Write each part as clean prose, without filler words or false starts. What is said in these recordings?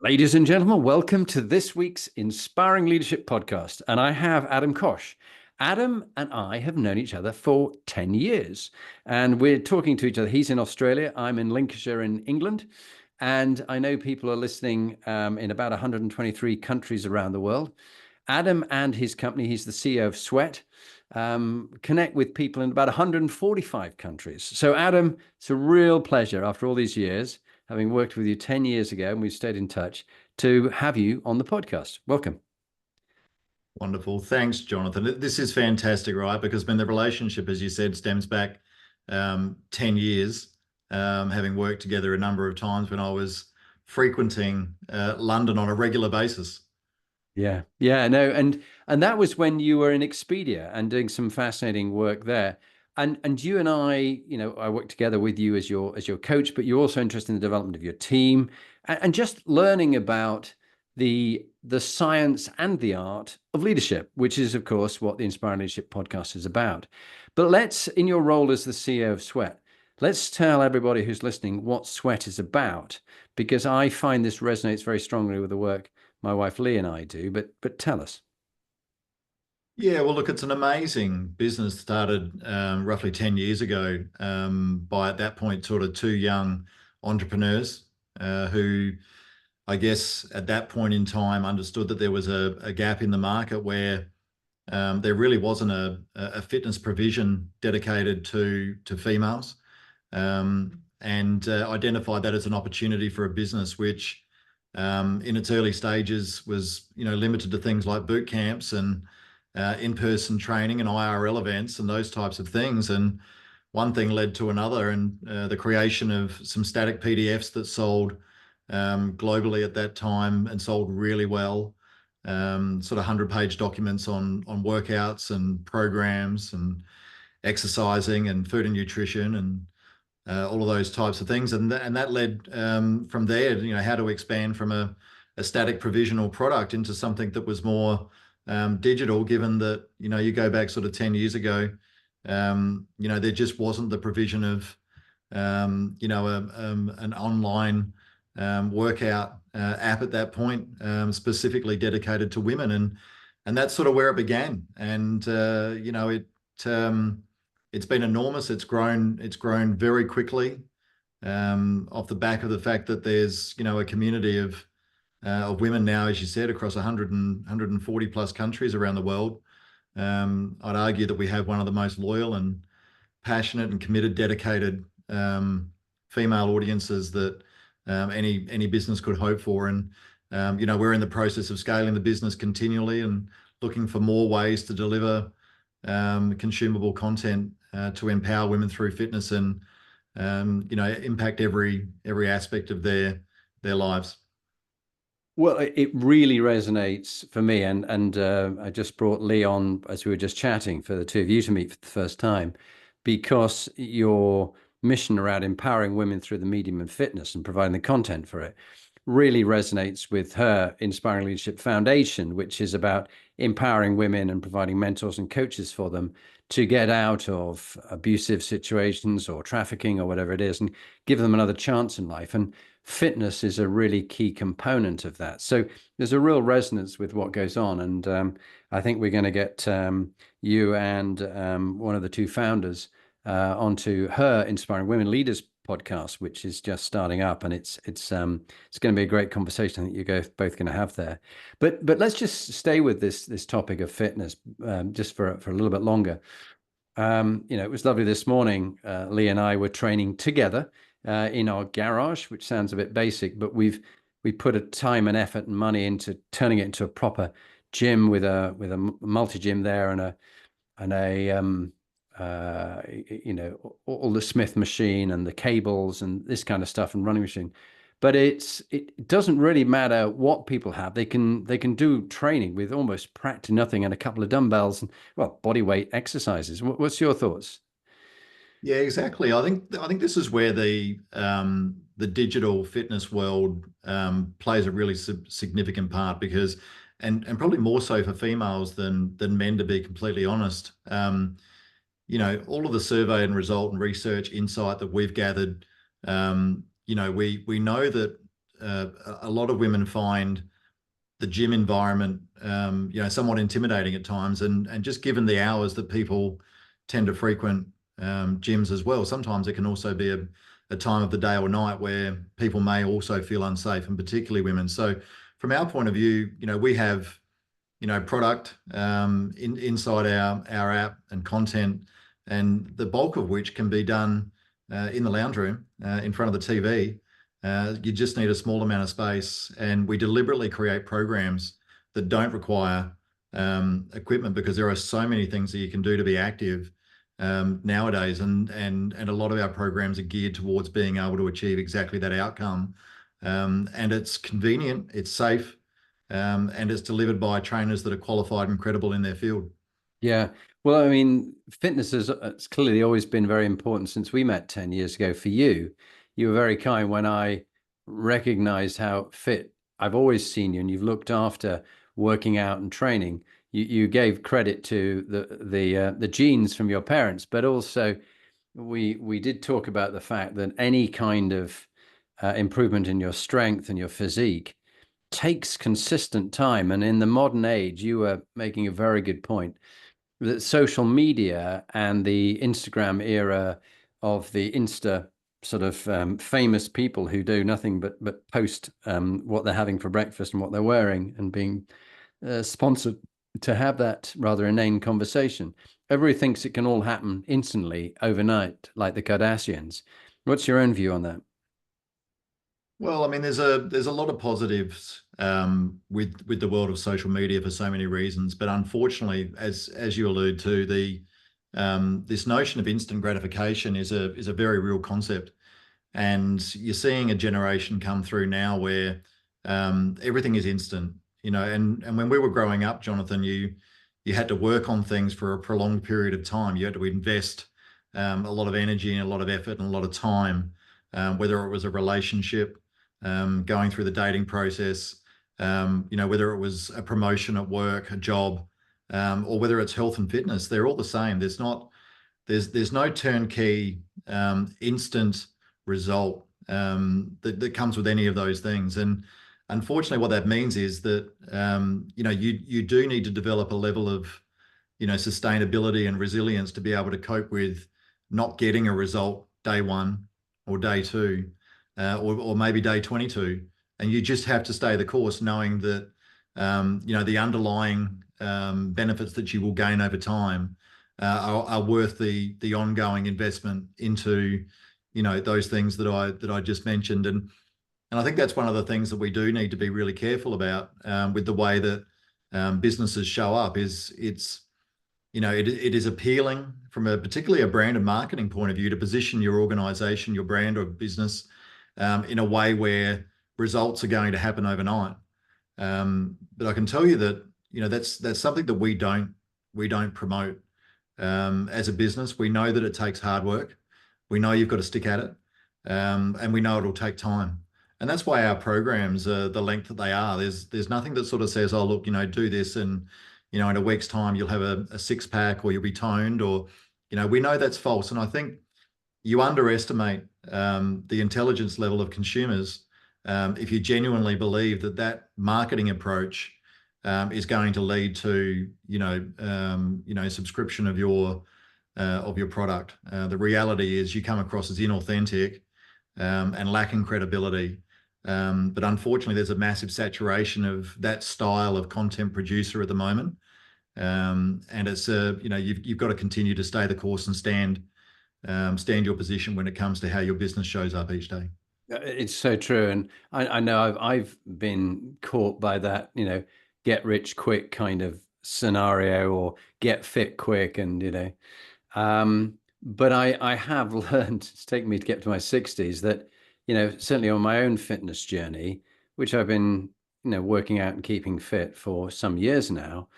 Ladies and gentlemen, welcome to this week's Inspiring Leadership podcast. And I have Adam Koch. Adam and I have known each other for 10 years, and we're talking to each other. He's in Australia, I'm in Lincolnshire in England, and I know people are listening in about 123 countries around the world. Adam and his company, he's the CEO of Sweat, connect with people in about 145 countries. So, Adam, it's a real pleasure after all these years, having worked with you 10 years ago, and we've stayed in touch, to have you on the podcast. Welcome. Wonderful. Thanks, Jonathan. This is fantastic, right? Because the relationship, as you said, stems back 10 years, having worked together a number of times when I was frequenting London on a regular basis. Yeah, no, and that was when you were in Expedia and doing some fascinating work there. And you and I, I worked together with you as your coach, but you're also interested in the development of your team and just learning about the science and the art of leadership, which is, of course, what the Inspiring Leadership podcast is about. But let's, in your role as the CEO of Sweat, let's tell everybody who's listening what Sweat is about, because I find this resonates very strongly with the work my wife Lee and I do. But tell us. Yeah, well, look, it's an amazing business started roughly 10 years ago by at that point sort of two young entrepreneurs who I guess at that point in time understood that there was a gap in the market where there really wasn't a fitness provision dedicated to females, and identified that as an opportunity for a business which, in its early stages, was limited to things like boot camps and in-person training and IRL events and those types of things. And one thing led to another, and the creation of some static PDFs that sold globally at that time and sold really well. Sort of 100-page documents on workouts and programs and exercising and food and nutrition and all of those types of things. And that led from there, how to expand from a static provisional product into something that was more digital, given that, you go back sort of 10 years ago, there just wasn't the provision of, an online workout app at that point, specifically dedicated to women. And that's sort of where it began. And, it's been enormous. It's grown very quickly, off the back of the fact that there's, a community of women now, as you said, across 140 plus countries around the world. I'd argue that we have one of the most loyal and passionate and committed, dedicated female audiences that any business could hope for. And we're in the process of scaling the business continually and looking for more ways to deliver consumable content to empower women through fitness and impact every aspect of their lives. Well, it really resonates for me, and I just brought Lee on as we were just chatting for the two of you to meet for the first time, because your mission around empowering women through the medium of fitness and providing the content for it really resonates with her Inspiring Leadership Foundation, which is about empowering women and providing mentors and coaches for them to get out of abusive situations or trafficking or whatever it is and give them another chance in life. And fitness is a really key component of that. So there's a real resonance with what goes on. And I think we're going to get you and one of the two founders onto her Inspiring Women Leaders podcast, which is just starting up, and it's going to be a great conversation that you're both going to have there. But let's just stay with this topic of fitness just for a little bit longer. It was lovely this morning. Lee and I were training together in our garage, which sounds a bit basic, but we put a time and effort and money into turning it into a proper gym with a multi gym there and a all the Smith machine and the cables and this kind of stuff and running machine. But it doesn't really matter what people have. They can do training with almost practically nothing and a couple of dumbbells and, well, body weight exercises. What's your thoughts? Yeah, exactly. I think this is where the digital fitness world plays a really significant part, because and probably more so for females than men, to be completely honest. All of the survey and result and research insight that we've gathered, we know that a lot of women find the gym environment, somewhat intimidating at times, and just given the hours that people tend to frequent gyms as well, sometimes it can also be a time of the day or night where people may also feel unsafe, and particularly women. So, from our point of view, we have product inside our app and content, and the bulk of which can be done in the lounge room in front of the TV. You just need a small amount of space, and we deliberately create programs that don't require equipment, because there are so many things that you can do to be active nowadays, and a lot of our programs are geared towards being able to achieve exactly that outcome. And it's convenient, it's safe, and it's delivered by trainers that are qualified and credible in their field. Yeah. Well, I mean, fitness has it's clearly always been very important since we met 10 years ago. For you, you were very kind when I recognized how fit I've always seen you, and you've looked after working out and training. You gave credit to the genes from your parents, but also we did talk about the fact that any kind of improvement in your strength and your physique takes consistent time. And in the modern age, you were making a very good point that social media and the Instagram era of the Insta sort of famous people who do nothing but post what they're having for breakfast and what they're wearing, and being sponsored to have that rather inane conversation. Everybody thinks it can all happen instantly overnight, like the Kardashians. What's your own view on that? Well, I mean, there's a lot of positives with the world of social media for so many reasons, but unfortunately, as you allude to, the this notion of instant gratification is a very real concept, and you're seeing a generation come through now where everything is instant. And when we were growing up, Jonathan, you had to work on things for a prolonged period of time. You had to invest a lot of energy and a lot of effort and a lot of time, whether it was a relationship, going through the dating process, whether it was a promotion at work, a job, or whether it's health and fitness. They're all the same. There's no turnkey instant result that comes with any of those things. And unfortunately, what that means is that you do need to develop a level of sustainability and resilience to be able to cope with not getting a result day one or day two, or maybe day 22. And you just have to stay the course, knowing that the underlying benefits that you will gain over time are worth the ongoing investment into those things that I just mentioned. And I think that's one of the things that we do need to be really careful about with the way that businesses show up. It is appealing from particularly a brand and marketing point of view to position your organization, your brand or business in a way where results are going to happen overnight. But I can tell you that that's something that we don't promote as a business. We know that it takes hard work. We know you've got to stick at it, and we know it'll take time. And that's why our programs are the length that they are. There's nothing that sort of says, oh, look, do this, and in a week's time you'll have a six pack, or you'll be toned, or we know that's false. And I think you underestimate the intelligence level of consumers if you genuinely believe that marketing approach is going to lead to subscription of your product. The reality is you come across as inauthentic and lacking credibility. But unfortunately, there's a massive saturation of that style of content producer at the moment. And it's you've got to continue to stay the course and stand your position when it comes to how your business shows up each day. It's so true. And I know I've been caught by that, get rich quick kind of scenario, or get fit quick. And, but I have learned, it's taken me to get to my 60s, that, certainly on my own fitness journey, which I've been, working out and keeping fit for some years now,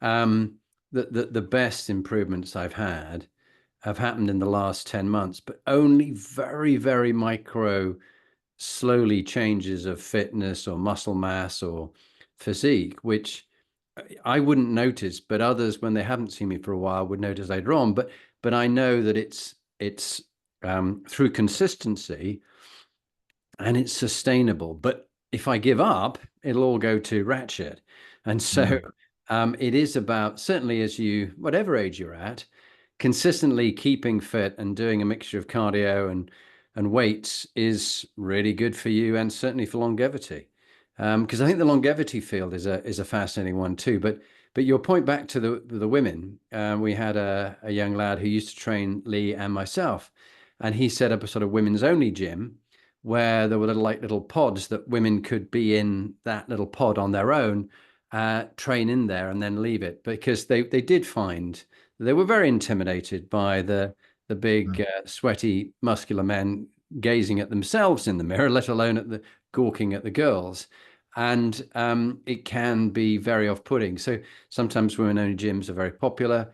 the best improvements I've had have happened in the last 10 months, but only very, very micro, slowly changes of fitness or muscle mass or physique, which I wouldn't notice, but others, when they haven't seen me for a while, would notice later on. But I know that it's through consistency, and it's sustainable. But if I give up, it'll all go to ratchet. And so Mm. it is about, certainly as you, whatever age you're at, consistently keeping fit and doing a mixture of cardio and weights is really good for you and certainly for longevity. Because I think the longevity field is a fascinating one too. But your point back to the women, we had a young lad who used to train Lee and myself, and he set up a sort of women's only gym where there were little pods that women could be in that little pod on their own, train in there and then leave it, because they did find they were very intimidated by the big Mm. sweaty muscular men gazing at themselves in the mirror, let alone at the gawking at the girls. And it can be very off-putting. So sometimes women-only gyms are very popular.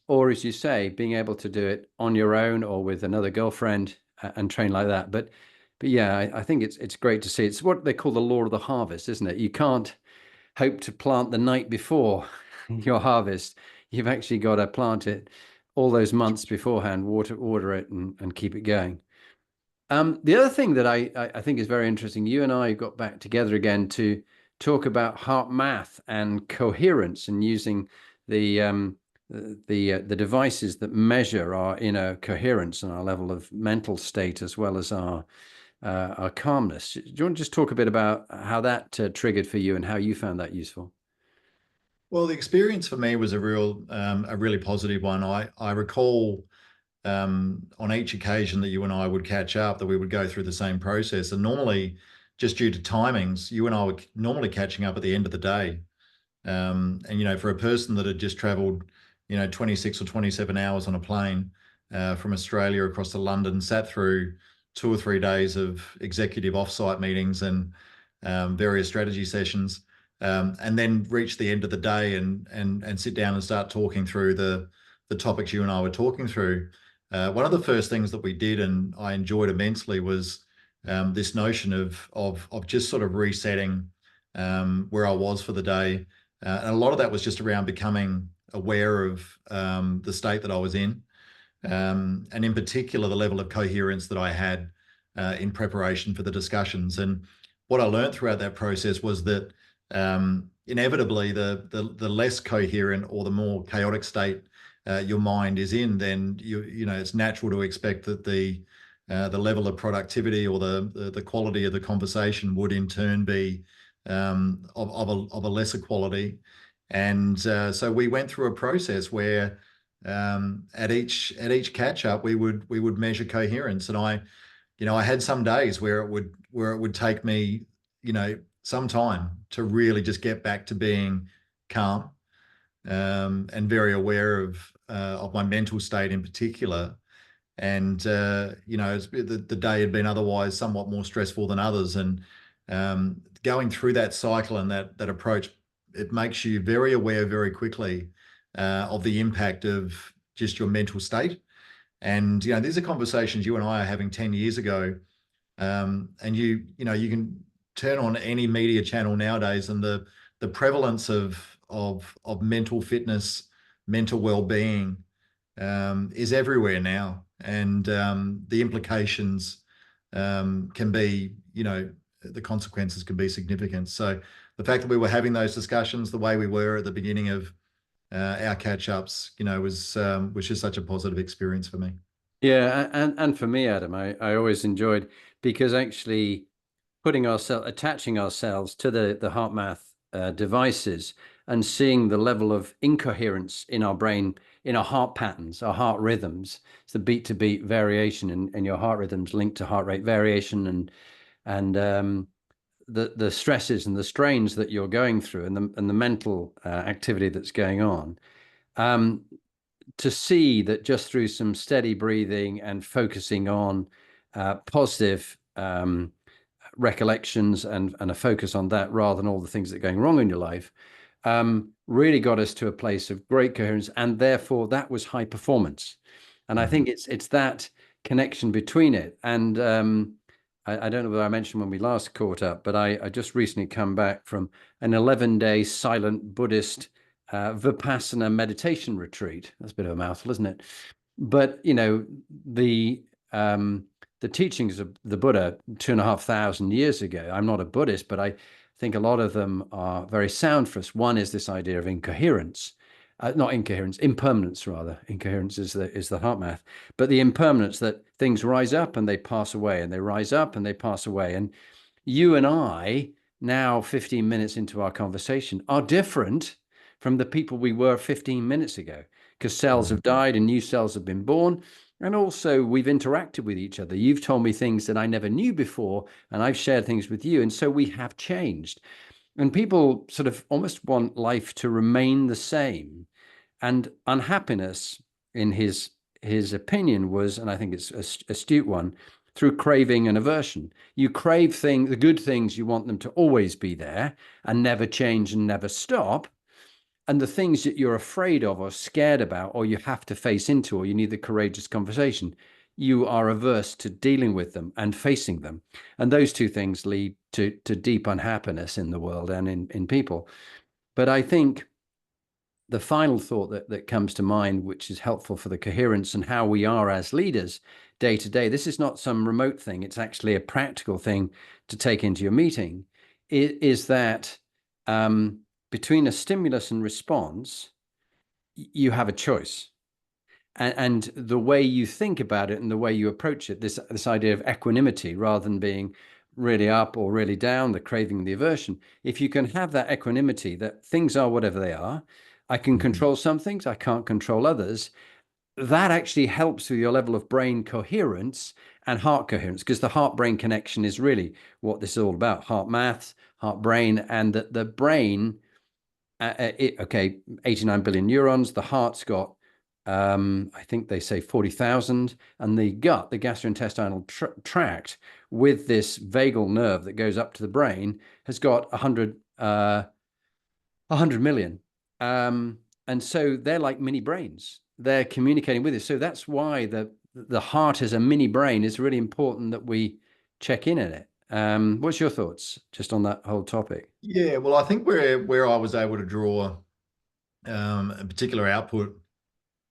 Or as you say, being able to do it on your own or with another girlfriend and train like that. But yeah, I think it's great to see. It's what they call the law of the harvest, isn't it? You can't hope to plant the night before your harvest. You've actually got to plant it all those months beforehand, water it, and keep it going. The other thing that I think is very interesting, you and I got back together again to talk about heart math and coherence and using the the devices that measure our inner coherence and our level of mental state as well as our calmness. Do you want to just talk a bit about how that triggered for you and how you found that useful? Well, the experience for me was a really positive one. I recall on each occasion that you and I would catch up, that we would go through the same process. And normally, just due to timings, you and I were normally catching up at the end of the day. And for a person that had just traveled, 26 or 27 hours on a plane from Australia across to London, sat through 2 or 3 days of executive offsite meetings and various strategy sessions, and then reach the end of the day and sit down and start talking through the topics you and I were talking through. One of the first things that we did, and I enjoyed immensely, was this notion of just sort of resetting where I was for the day. And a lot of that was just around becoming aware of the state that I was in, and in particular, the level of coherence that I had in preparation for the discussions. And what I learned throughout that process was that inevitably, the less coherent or the more chaotic state your mind is in, then it's natural to expect that the level of productivity or the quality of the conversation would in turn be of a lesser quality. And so we went through a process where at each catch up we would measure coherence. And I had some days where it would take me some time to really just get back to being calm, and very aware of my mental state in particular. And the day had been otherwise somewhat more stressful than others. And going through that cycle and that approach, it makes you very aware very quickly of the impact of just your mental state. And these are conversations you and I are having 10 years ago. And you can turn on any media channel nowadays, and the prevalence of mental fitness, mental well-being, is everywhere now. And the implications can be, the consequences can be significant. So the fact that we were having those discussions the way we were at the beginning of our catch-ups, was just such a positive experience for me. Yeah, and for me, Adam, I always enjoyed, because actually attaching ourselves to the heart math devices and seeing the level of incoherence in our brain, in our heart patterns, our heart rhythms. It's the beat to beat variation in your heart rhythms linked to heart rate variation and the stresses and the strains that you're going through and the mental activity that's going on. Um, to see that just through some steady breathing and focusing on positive recollections and a focus on that rather than all the things that are going wrong in your life, really got us to a place of great coherence, and therefore that was high performance. And I think it's that connection between it. And I don't know whether I mentioned when we last caught up, but I just recently come back from an 11-day silent Buddhist Vipassana meditation retreat. That's a bit of a mouthful, isn't it? But the the teachings of the Buddha 2,500 years ago. I'm not a Buddhist, but I think a lot of them are very sound for us. One is this idea of incoherence, not incoherence, impermanence rather. Incoherence is the heart math, but the impermanence, that things rise up and they pass away, and they rise up and they pass away. And you and I, now 15 minutes into our conversation, are different from the people we were 15 minutes ago, because cells have died and new cells have been born. And also, we've interacted with each other. You've told me things that I never knew before, and I've shared things with you. And so we have changed. And people sort of almost want life to remain the same. And unhappiness, in his opinion, was, and I think it's an astute one, through craving and aversion. You crave the good things, you want them to always be there and never change and never stop. And the things that you're afraid of or scared about, or you have to face into, or you need the courageous conversation, you are averse to dealing with them and facing them. And those two things lead to deep unhappiness in the world and in people. But I think the final thought that comes to mind, which is helpful for the coherence and how we are as leaders day to day, this is not some remote thing, it's actually a practical thing to take into your meeting, is that between a stimulus and response, you have a choice. And the way you think about it and the way you approach it, this idea of equanimity, rather than being really up or really down, the craving and the aversion, if you can have that equanimity, that things are whatever they are, I can control some things, I can't control others, that actually helps with your level of brain coherence and heart coherence, because the heart-brain connection is really what this is all about. Heart maths, heart brain, and that the brain, 89 billion neurons, the heart's got I think they say 40,000, and the gut, the gastrointestinal tract, with this vagal nerve that goes up to the brain, has got 100 million. And so they're like mini brains. They're communicating with it. So that's why the heart as a mini brain is really important that we check in at it. What's your thoughts just on that whole topic? Yeah, well, I think where I was able to draw a particular output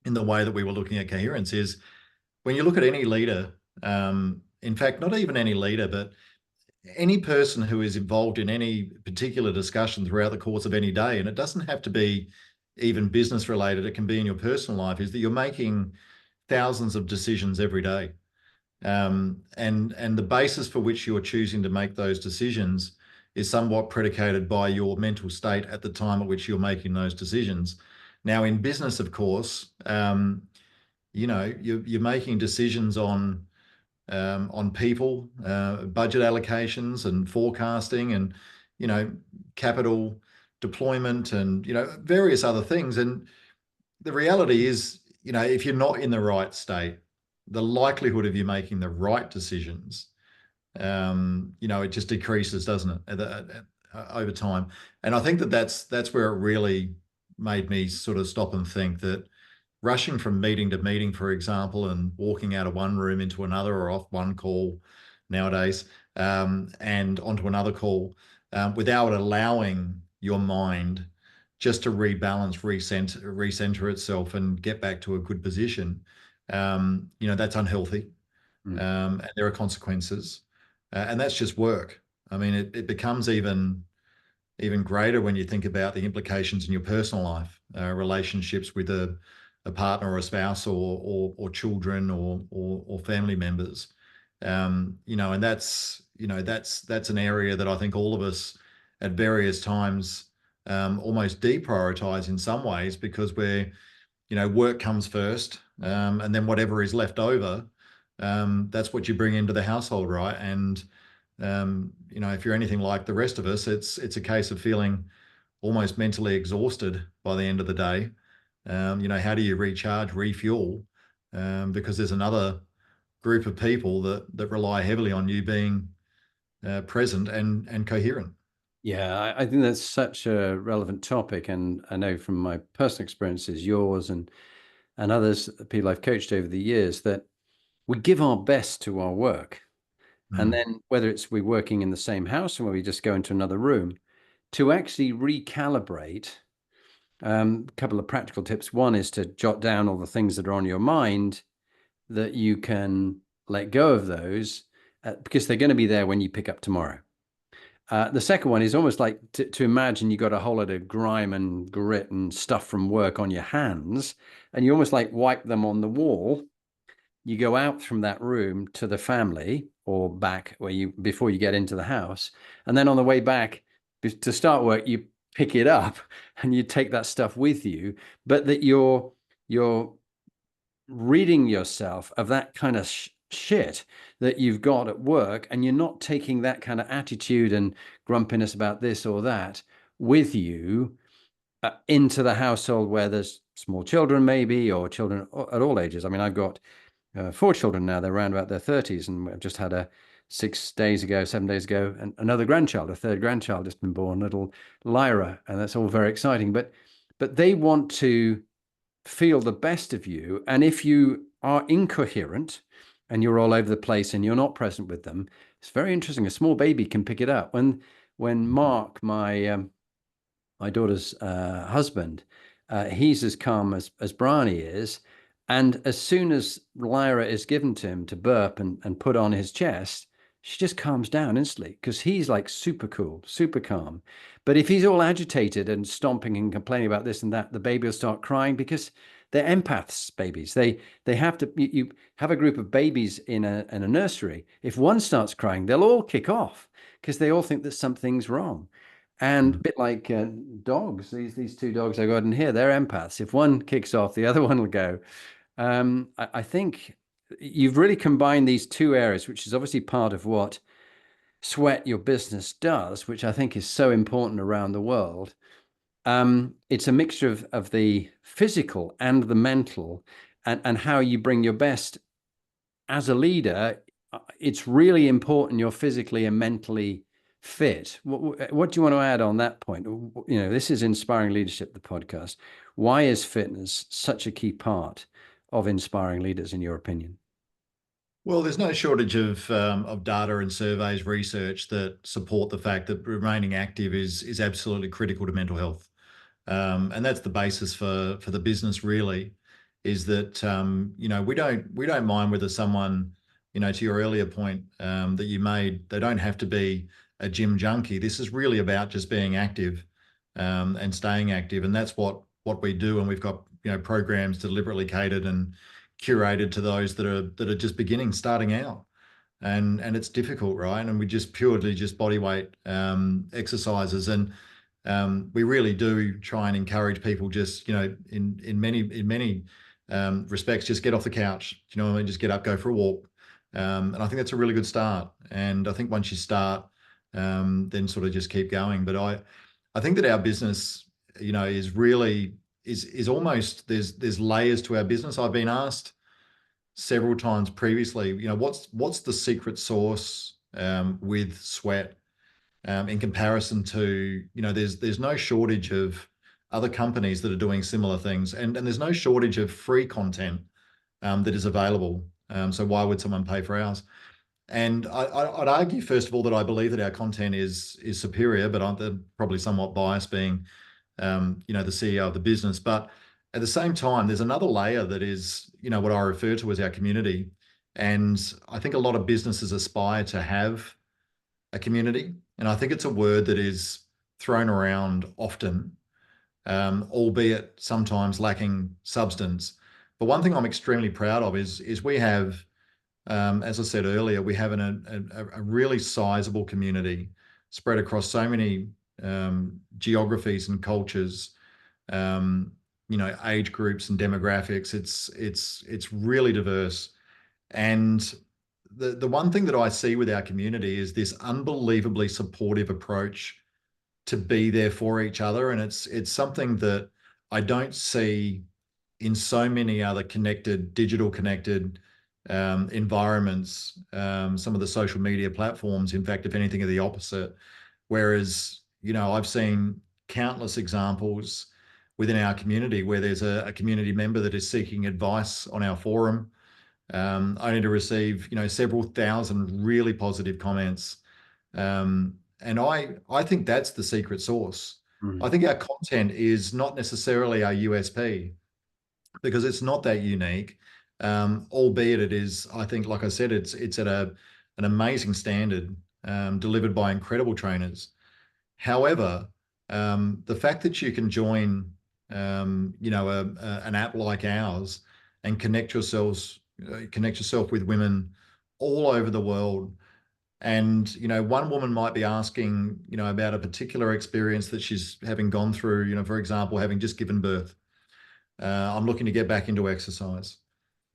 in the way that we were looking at coherence is when you look at any leader, in fact, not even any leader, but any person who is involved in any particular discussion throughout the course of any day, and it doesn't have to be even business related, it can be in your personal life, is that you're making thousands of decisions every day. And the basis for which you're choosing to make those decisions is somewhat predicated by your mental state at the time at which you're making those decisions. Now, in business, of course, you're making decisions on people, budget allocations and forecasting, and capital deployment, and various other things. And the reality is, if you're not in the right state, the likelihood of you making the right decisions, it just decreases, doesn't it, over time. And I think that's where it really made me sort of stop and think that rushing from meeting to meeting, for example, and walking out of one room into another, or off one call nowadays, and onto another call, without allowing your mind just to rebalance, recenter itself and get back to a good position, that's unhealthy. And there are consequences. And that's just work. I mean, it becomes even greater when you think about the implications in your personal life, relationships with a partner or a spouse, or children, or family members. And that's an area that I think all of us at various times almost deprioritize in some ways, because work comes first, and then whatever is left over, that's what you bring into the household, right? And if you're anything like the rest of us, it's a case of feeling almost mentally exhausted by the end of the day. How do you recharge, refuel? Because there's another group of people that rely heavily on you being present and coherent. Yeah, I think that's such a relevant topic, and I know from my personal experiences, yours and others, people I've coached over the years, that we give our best to our work, and Mm. then whether it's we're working in the same house or where we just go into another room, to actually recalibrate. A couple of practical tips. One is to jot down all the things that are on your mind that you can let go of those because they're going to be there when you pick up tomorrow. The second one is almost like to imagine you got a whole lot of grime and grit and stuff from work on your hands, and you almost like wipe them on the wall. You go out from that room to the family or back where you before you get into the house, and then on the way back to start work, you pick it up and you take that stuff with you, but that you're reading yourself of that kind of shit that you've got at work, and you're not taking that kind of attitude and grumpiness about this or that with you into the household where there's small children, maybe, or children at all ages. I mean, I've got 4 children now. They're around about their 30s, and I've just had a 7 days ago, and another grandchild, a third grandchild, just been born, little Lyra, and that's all very exciting. But they want to feel the best of you. And if you are incoherent and you're all over the place and you're not present with them, it's very interesting. A small baby can pick it up. When Mark, my daughter's husband, he's as calm as Bryony is. And as soon as Lyra is given to him to burp and put on his chest, she just calms down instantly because he's like super cool, super calm. But if he's all agitated and stomping and complaining about this and that, the baby will start crying because they're empaths, babies. They have to. You have a group of babies in a nursery. If one starts crying, they'll all kick off because they all think that something's wrong. And a bit like dogs, these two dogs I got in here, they're empaths. If one kicks off, the other one will go. I think you've really combined these two areas, which is obviously part of what Sweat Your Business does, which I think is so important around the world. It's a mixture of the physical and the mental, and how you bring your best as a leader. It's really important you're physically and mentally fit. What do you want to add on that point? This is Inspiring Leadership, the podcast. Why is fitness such a key part of inspiring leaders, in your opinion? Well, there's no shortage of data and surveys, research that support the fact that remaining active is absolutely critical to mental health, and that's the basis for the business. Really, is that we don't mind whether someone, to your earlier point that you made, they don't have to be a gym junkie. This is really about just being active and staying active, and that's what we do. And we've got programs deliberately catered and curated to those that are just starting out, and it's difficult, right? And we just purely just body weight exercises, and we really do try and encourage people just in many respects, just get off the couch, just get up, go for a walk, and I think that's a really good start. And I think once you start, then sort of just keep going. But I think that our business is really is almost, there's layers to our business. I've been asked several times previously, what's the secret sauce with Sweat in comparison to, there's no shortage of other companies that are doing similar things, and there's no shortage of free content that is available. So why would someone pay for ours? And I'd argue, first of all, that I believe that our content is superior, but I'm probably somewhat biased, being the CEO of the business. But at the same time, there's another layer that is, what I refer to as our community. And I think a lot of businesses aspire to have a community. And I think it's a word that is thrown around often, albeit sometimes lacking substance. But one thing I'm extremely proud of is we have, as I said earlier, we have a really sizable community spread across so many geographies and cultures, age groups and demographics. It's really diverse. And the one thing that I see with our community is this unbelievably supportive approach to be there for each other. And it's something that I don't see in so many other digital connected environments, some of the social media platforms. In fact, if anything, are the opposite. Whereas, I've seen countless examples within our community where there's a community member that is seeking advice on our forum, only to receive, several thousand really positive comments. And I think that's the secret sauce. Mm. I think our content is not necessarily our USP, because it's not that unique. albeit it is, I think, like I said, it's at an amazing standard, delivered by incredible trainers. However, the fact that you can join, an app like ours and connect yourself with women all over the world. And, one woman might be asking, about a particular experience that she's having gone through, for example, having just given birth. I'm looking to get back into exercise.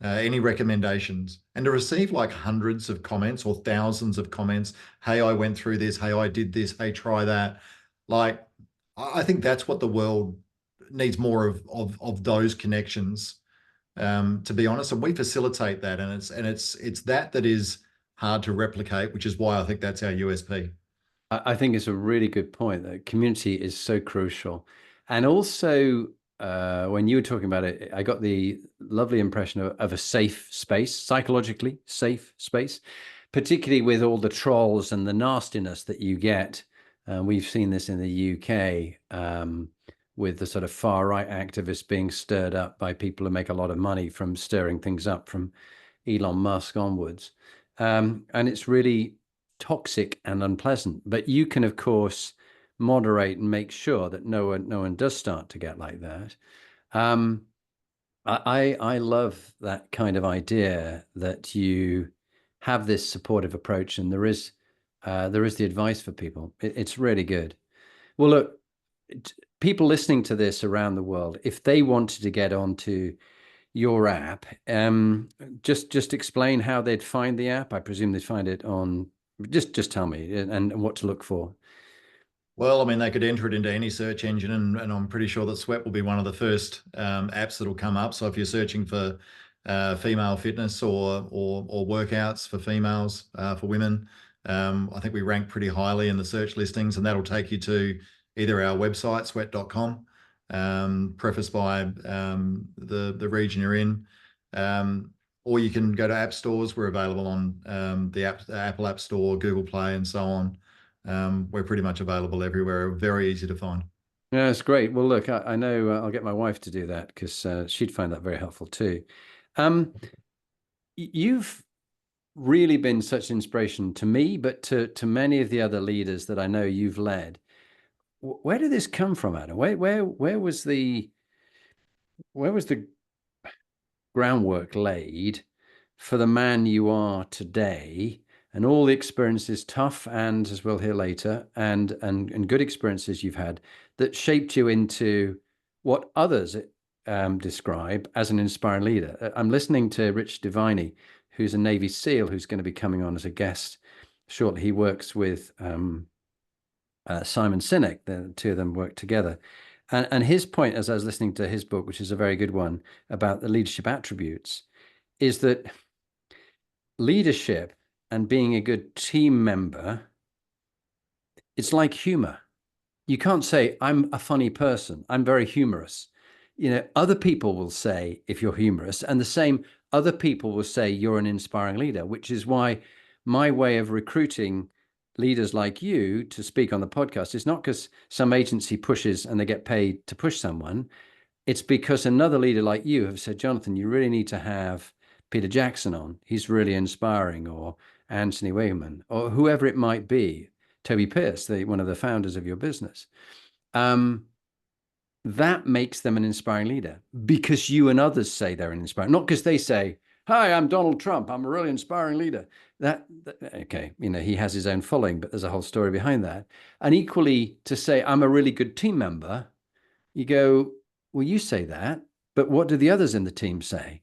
Any recommendations? And to receive like hundreds of comments or thousands of comments, hey, I went through this, hey, I did this, hey, try that. Like, I think that's what the world needs more of those connections, to be honest. And we facilitate that. And it's that is hard to replicate, which is why I think that's our USP. I think it's a really good point that community is so crucial. And also, when you were talking about it, I got the lovely impression of a safe space, psychologically safe space, particularly with all the trolls and the nastiness that you get. We've seen this in the UK, with the sort of far right activists being stirred up by people who make a lot of money from stirring things up from Elon Musk onwards. And it's really toxic and unpleasant. But you can, of course, moderate and make sure that no one does start to get like that. Um, I love that kind of idea that you have this supportive approach, and there is the advice for people. It's really good. Well, look, people listening to this around the world, if they wanted to get onto your app, just explain how they'd find the app. I presume they'd find it on. Just tell me and what to look for. Well, I mean, they could enter it into any search engine, and I'm pretty sure that Sweat will be one of the first apps that'll come up. So if you're searching for female fitness or workouts for females, for women, I think we rank pretty highly in the search listings, and that'll take you to either our website, sweat.com, prefaced by the region you're in. Or you can go to app stores. We're available on the Apple App Store, Google Play, and so on. We're pretty much available everywhere. Very easy to find. Yeah, it's great. Well, look, I know I'll get my wife to do that because she'd find that very helpful too. Um, you've really been such inspiration to me, but to many of the other leaders that I know you've led. Where did this come from, Adam? Where was the groundwork laid for the man you are today, and all the experiences, tough and, as we'll hear later, and good experiences you've had that shaped you into what others describe as an inspiring leader? I'm listening to Rich Diviney, who's a Navy SEAL, who's going to be coming on as a guest shortly. He works with Simon Sinek. The two of them work together. And his point, as I was listening to his book, which is a very good one about the leadership attributes, is that leadership and being a good team member, it's like humor. You can't say, I'm a funny person, I'm very humorous. Other people will say if you're humorous, and the same other people will say you're an inspiring leader, which is why my way of recruiting leaders like you to speak on the podcast is not because some agency pushes and they get paid to push someone. It's because another leader like you have said, Jonathan, you really need to have Peter Jackson on. He's really inspiring, or Anthony Wayman, or whoever it might be, Toby Pierce, one of the founders of your business. That makes them an inspiring leader because you and others say they're an inspiring, not because they say, hi, I'm Donald Trump, I'm a really inspiring leader. Okay, he has his own following, but there's a whole story behind that. And equally, to say, I'm a really good team member, you go, well, you say that, but what do the others in the team say?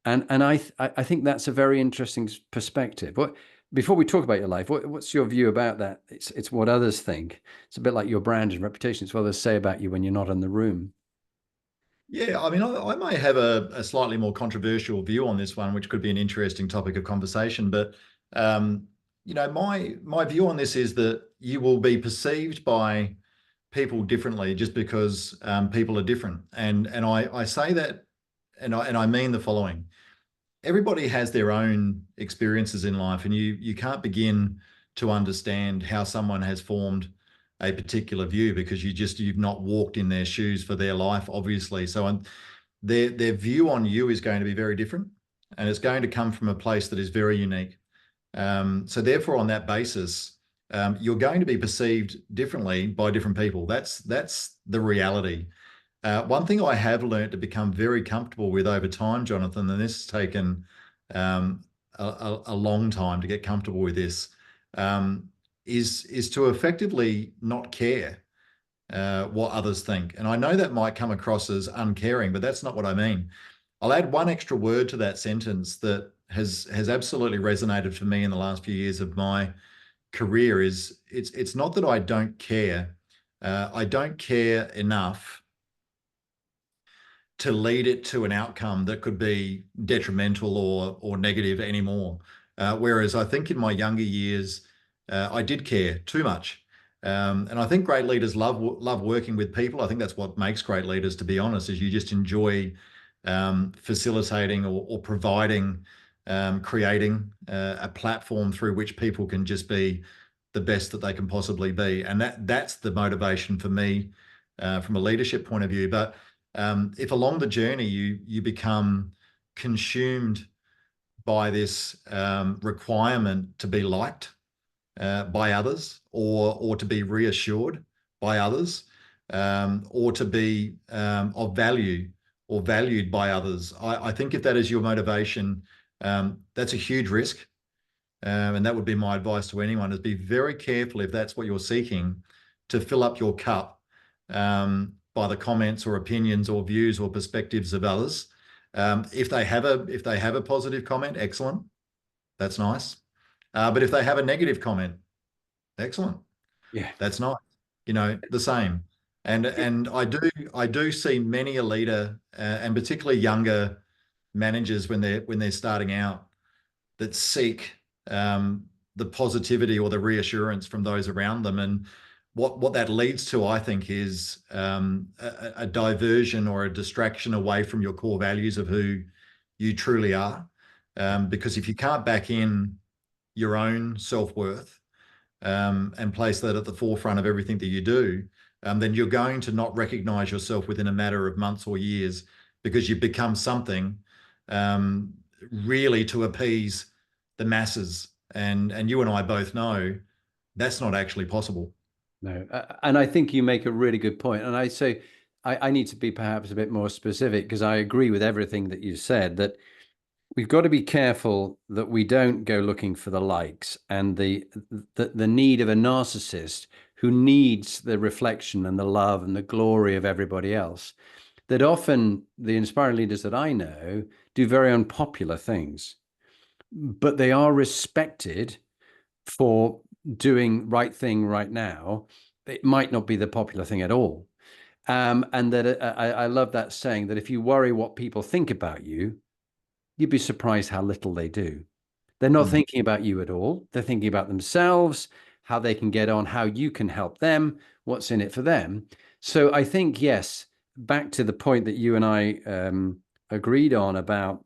And I think that's a very interesting perspective. Before we talk about your life, what's your view about that? It's what others think. It's a bit like your brand and reputation. It's what others say about you when you're not in the room. Yeah, I mean, I may have a slightly more controversial view on this one, which could be an interesting topic of conversation. But my view on this is that you will be perceived by people differently just because people are different. And I say that, and I mean the following: everybody has their own experiences in life, and you can't begin to understand how someone has formed a particular view because you've not walked in their shoes for their life, obviously. So their view on you is going to be very different. and it's going to come from a place that is very unique. So therefore, on that basis, you're going to be perceived differently by different people. That's the reality. One thing I have learned to become very comfortable with over time, Jonathan, and this has taken a long time to get comfortable with this, is to effectively not care what others think. And I know that might come across as uncaring, but that's not what I mean. I'll add one extra word to that sentence that has absolutely resonated for me in the last few years of my career. Is it's not that I don't care. I don't care enough to lead it to an outcome that could be detrimental or negative anymore. Whereas I think in my younger years, I did care too much. And I think great leaders love working with people. I think that's what makes great leaders, to be honest, is you just enjoy facilitating or providing, creating a platform through which people can just be the best that they can possibly be. And that's the motivation for me from a leadership point of view. But if along the journey you become consumed by this requirement to be liked by others, or to be reassured by others, or to be of value or valued by others, I think if that is your motivation, that's a huge risk. And that would be my advice to anyone: is be very careful, if that's what you're seeking, to fill up your cup by the comments or opinions or views or perspectives of others. If they have a positive comment, excellent, that's nice. But if they have a negative comment, excellent, Yeah. that's nice. The same. And I do see many a leader, and particularly younger managers when they're starting out, that seek the positivity or the reassurance from those around them. And what that leads to, I think, is a diversion or a distraction away from your core values of who you truly are. Because if you can't back in your own self-worth, and place that at the forefront of everything that you do, then you're going to not recognize yourself within a matter of months or years, because you've become something really to appease the masses. And you and I both know that's not actually possible. No, and I think you make a really good point. And I say I need to be perhaps a bit more specific, because I agree with everything that you said, that we've got to be careful that we don't go looking for the likes and the need of a narcissist who needs the reflection and the love and the glory of everybody else. That often the inspiring leaders that I know do very unpopular things, but they are respected for doing right thing right now. It might not be the popular thing at all. And that I love that saying, that if you worry what people think about you, you'd be surprised how little they do. They're not Mm. thinking about you at all. They're thinking about themselves, how they can get on, how you can help them, what's in it for them. So I think, yes, back to the point that you and I agreed on about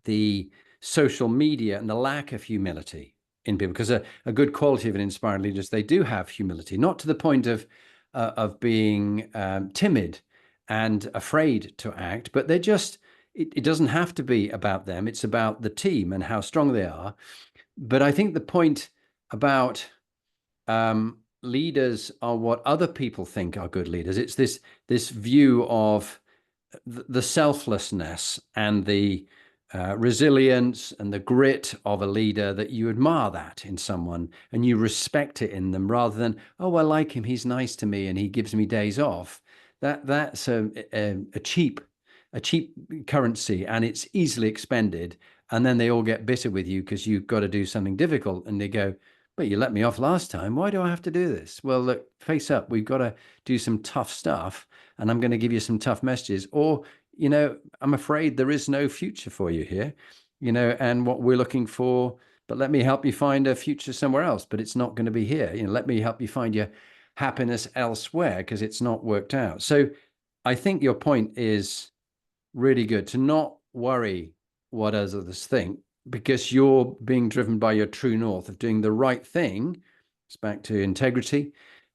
the social media and the lack of humility in people, because a good quality of an inspiring leader is they do have humility, not to the point of being timid and afraid to act, but they're just, it doesn't have to be about them. It's about the team and how strong they are. But I think the point about leaders are what other people think are good leaders. It's this view of the selflessness and the resilience and the grit of a leader, that you admire that in someone and you respect it in them, rather than, oh, I like him, he's nice to me and he gives me days off. That's a cheap currency, and it's easily expended. And then they all get bitter with you because you've got to do something difficult, and they go, but you let me off last time, why do I have to do this? Well, look, face up, we've got to do some tough stuff, and I'm going to give you some tough messages. Or, I'm afraid there is no future for you here, and what we're looking for, but let me help you find a future somewhere else, but it's not going to be here. Let me help you find your happiness elsewhere, because it's not worked out. So I think your point is really good, to not worry what others think, because you're being driven by your true north of doing the right thing. It's back to integrity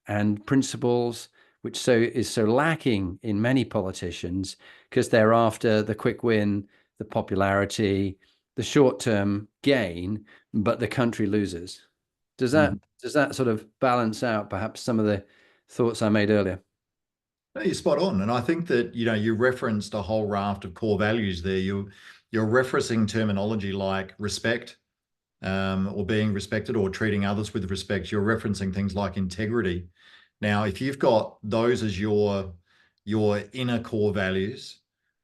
and principles, which is so lacking in many politicians, because they're after the quick win, the popularity, the short-term gain, but the country loses. Does that sort of balance out perhaps some of the thoughts I made earlier? No, you're spot on. And I think that, you referenced a whole raft of core values there. You're referencing terminology like respect, or being respected or treating others with respect. You're referencing things like integrity. Now, if you've got those as your inner core values,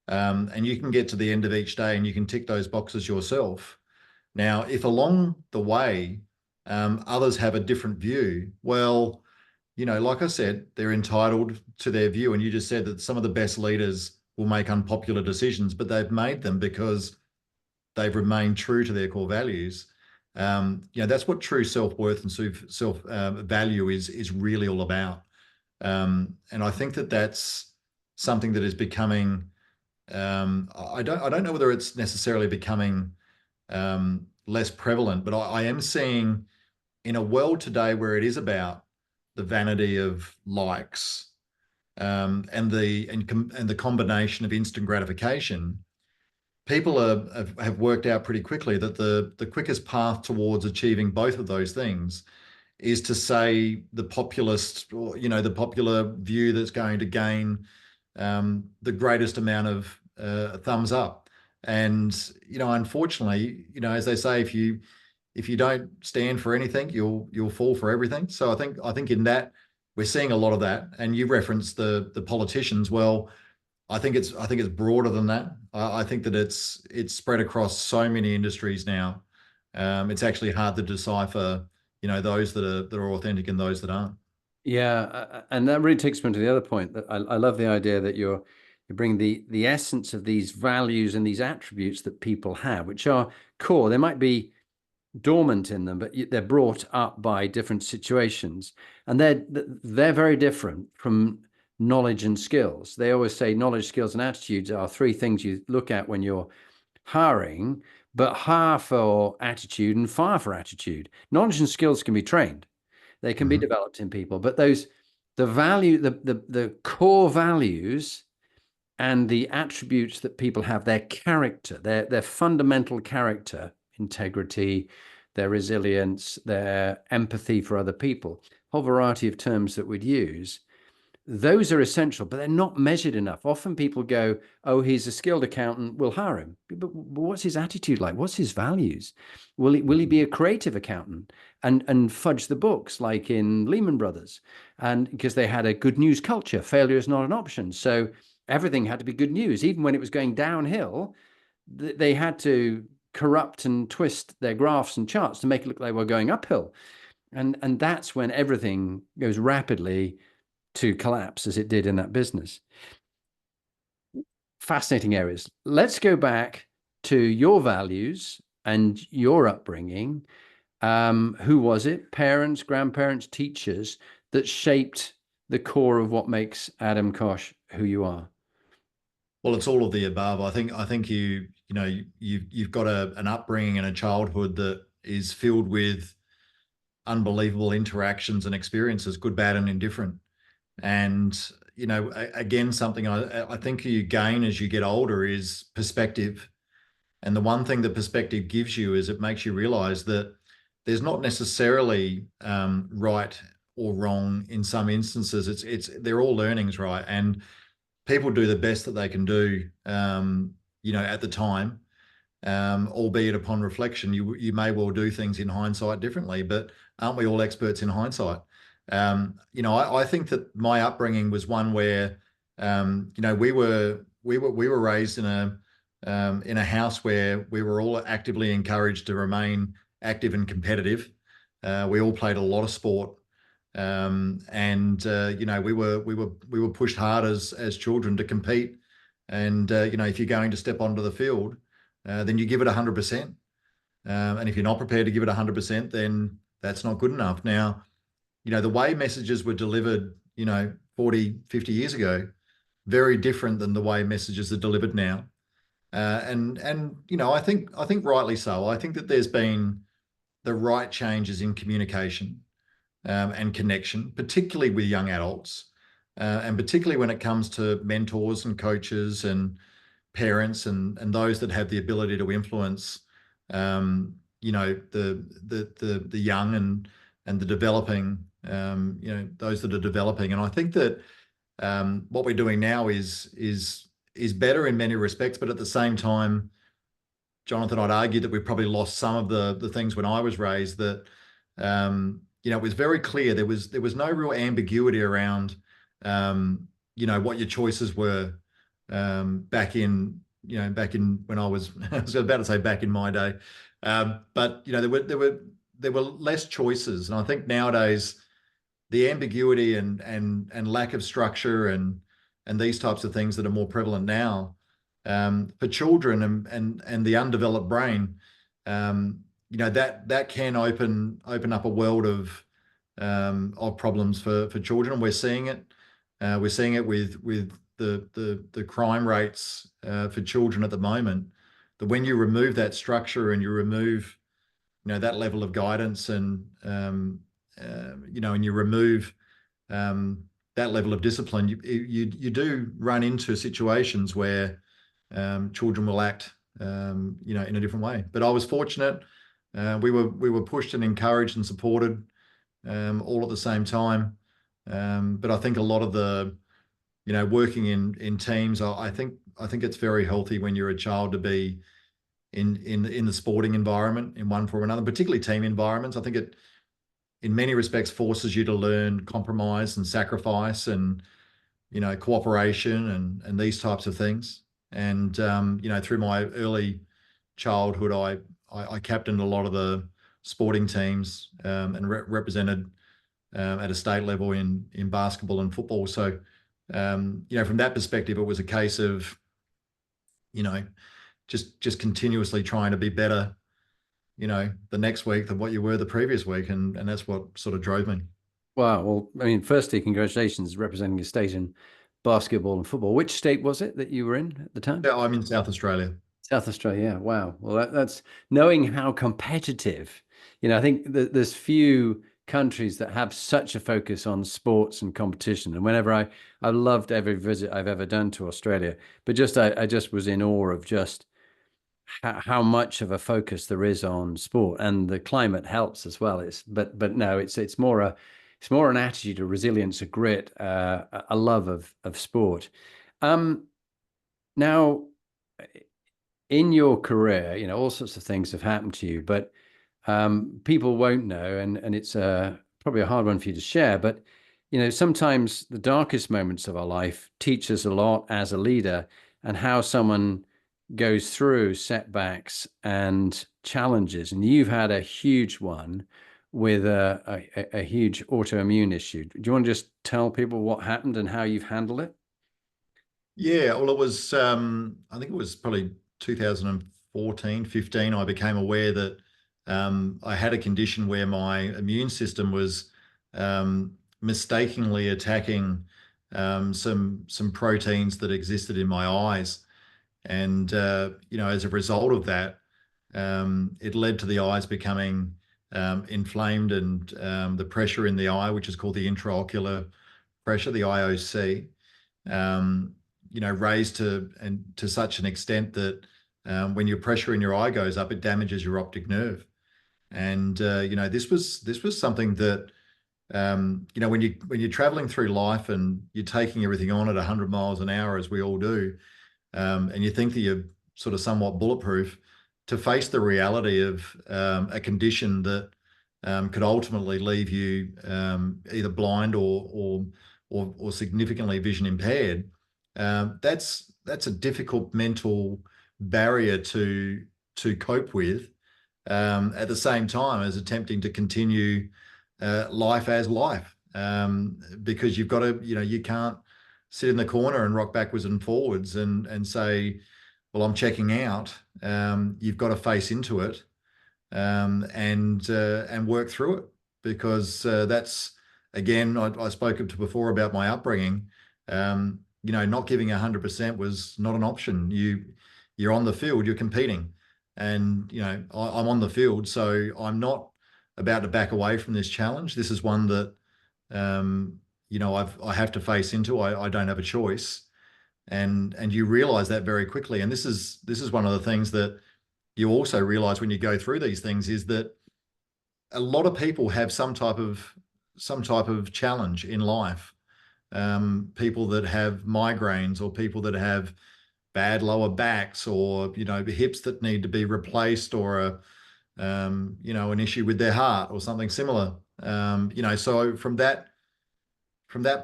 and you can get to the end of each day and you can tick those boxes yourself. Now, if along the way, others have a different view, well, like I said, they're entitled to their view. And you just said that some of the best leaders will make unpopular decisions, but they've made them because they've remained true to their core values. That's what true self-worth and self value is really all about. And I think that that's something that is becoming. I don't know whether it's necessarily becoming less prevalent, but I am seeing in a world today where it is about the vanity of likes, and the combination of instant gratification. People have worked out pretty quickly that the quickest path towards achieving both of those things is to say the populist, or the popular view that's going to gain the greatest amount of thumbs up. And unfortunately, as they say, if you don't stand for anything, you'll fall for everything. So I think in that we're seeing a lot of that. And you referenced the politicians. Well, I think it's broader than that. I think that it's spread across so many industries now. It's actually hard to decipher, those that are authentic and those that aren't. Yeah, and that really takes me to the other point that I love the idea that you bring the essence of these values and these attributes that people have, which are core. They might be dormant in them, but they're brought up by different situations, and they're very different from knowledge and skills. They always say knowledge, skills, and attitudes are three things you look at when you're hiring, but half for attitude and far for attitude. Knowledge and skills can be trained. They can be Mhm. developed in people, but the core values and the attributes that people have, their character, their fundamental character, integrity, their resilience, their empathy for other people, a whole variety of terms that we'd use. Those are essential, but they're not measured enough. Often people go, oh, he's a skilled accountant, we'll hire him. But what's his attitude like? What's his values? Will he be a creative accountant and fudge the books like in Lehman Brothers? And because they had a good news culture, failure is not an option. So everything had to be good news. Even when it was going downhill, they had to corrupt and twist their graphs and charts to make it look like they were going uphill. And that's when everything goes rapidly to collapse as it did in that business. Fascinating areas. Let's go back to your values and your upbringing. Who was it? Parents, grandparents, teachers that shaped the core of what makes Adam Koch who you are? Well, it's all of the above. I think you've got an upbringing and a childhood that is filled with unbelievable interactions and experiences, good, bad, and indifferent. And again, something I think you gain as you get older is perspective. And the one thing that perspective gives you is it makes you realize that there's not necessarily right or wrong in some instances. They're all learnings, right? And people do the best that they can do, at the time, albeit upon reflection, you may well do things in hindsight differently, but aren't we all experts in hindsight? I think that my upbringing was one where, we were raised in a house where we were all actively encouraged to remain active and competitive. We all played a lot of sport. And we were pushed hard as children to compete. And if you're going to step onto the field, then you give it 100%. And if you're not prepared to give it 100%, then that's not good enough. Now, the way messages were delivered, 40, 50 years ago, very different than the way messages are delivered now. And I think rightly so. I think that there's been the right changes in communication, and connection, particularly with young adults, and particularly when it comes to mentors and coaches and parents and those that have the ability to influence, the young and the developing, those that are developing. And I think that what we're doing now is better in many respects, but at the same time, Jonathan, I'd argue that we've probably lost some of the things when I was raised that, it was very clear. There was no real ambiguity around, what your choices were, back in when I was, I was about to say back in my day. But there were less choices. And I think nowadays the ambiguity and lack of structure and these types of things that are more prevalent now, for children and the undeveloped brain, that can open up a world of problems for children. And we're seeing it. We're seeing it with the crime rates for children at the moment. That when you remove that structure and you remove, that level of guidance and you remove that level of discipline, you do run into situations where children will act, in a different way. But I was fortunate. We were pushed and encouraged and supported, all at the same time. But I think a lot of the, working in teams, I think it's very healthy when you're a child to be in the sporting environment in one form or another, particularly team environments. I think it, in many respects, forces you to learn compromise and sacrifice and, cooperation and these types of things. And, through my early childhood, I captained a lot of the sporting teams, and represented at a state level in basketball and football. So, from that perspective, it was a case of, just continuously trying to be better, the next week than what you were the previous week. And that's what sort of drove me. Wow. Well, I mean, firstly, congratulations representing your state in basketball and football. Which state was it that you were in at the time? Yeah, I'm in South Australia. South Australia. Yeah. Wow. Well, that's knowing how competitive. I think there's few countries that have such a focus on sports and competition. And whenever I loved every visit I've ever done to Australia, but I just was in awe of just how much of a focus there is on sport, and the climate helps as well. But no, it's more an attitude, a resilience, a grit, a love of sport. Now, in your career, all sorts of things have happened to you, but people won't know, and it's probably a hard one for you to share. But sometimes the darkest moments of our life teach us a lot as a leader, and how someone goes through setbacks and challenges. And you've had a huge one with a huge autoimmune issue. Do you want to just tell people what happened and how you've handled it? Yeah, well, it was, I think it was probably 2014, 15, I became aware that I had a condition where my immune system was mistakenly attacking some proteins that existed in my eyes. And, as a result of that, it led to the eyes becoming inflamed, and the pressure in the eye, which is called the intraocular pressure, the IOC, raised to such an extent that when your pressure in your eye goes up, it damages your optic nerve. And this was something that, when you're traveling through life and you're taking everything on at 100 miles an hour, as we all do, and you think that you're sort of somewhat bulletproof, to face the reality of a condition that could ultimately leave you either blind or significantly vision impaired. That's a difficult mental barrier to cope with, at the same time as attempting to continue life as life, because you've got to, you can't sit in the corner and rock backwards and forwards and say, well, I'm checking out. You've got to face into it, and work through it, because that's, again, I spoke to before about my upbringing. Not giving 100% was not an option. You're on the field, you're competing, and I'm on the field, so I'm not about to back away from this challenge. This is one that I have to face into. I don't have a choice. and you realize that very quickly. And this is one of the things that you also realize when you go through these things, is that a lot of people have some type of challenge in life. People that have migraines, or people that have bad lower backs, or hips that need to be replaced, or an issue with their heart or something similar. So from that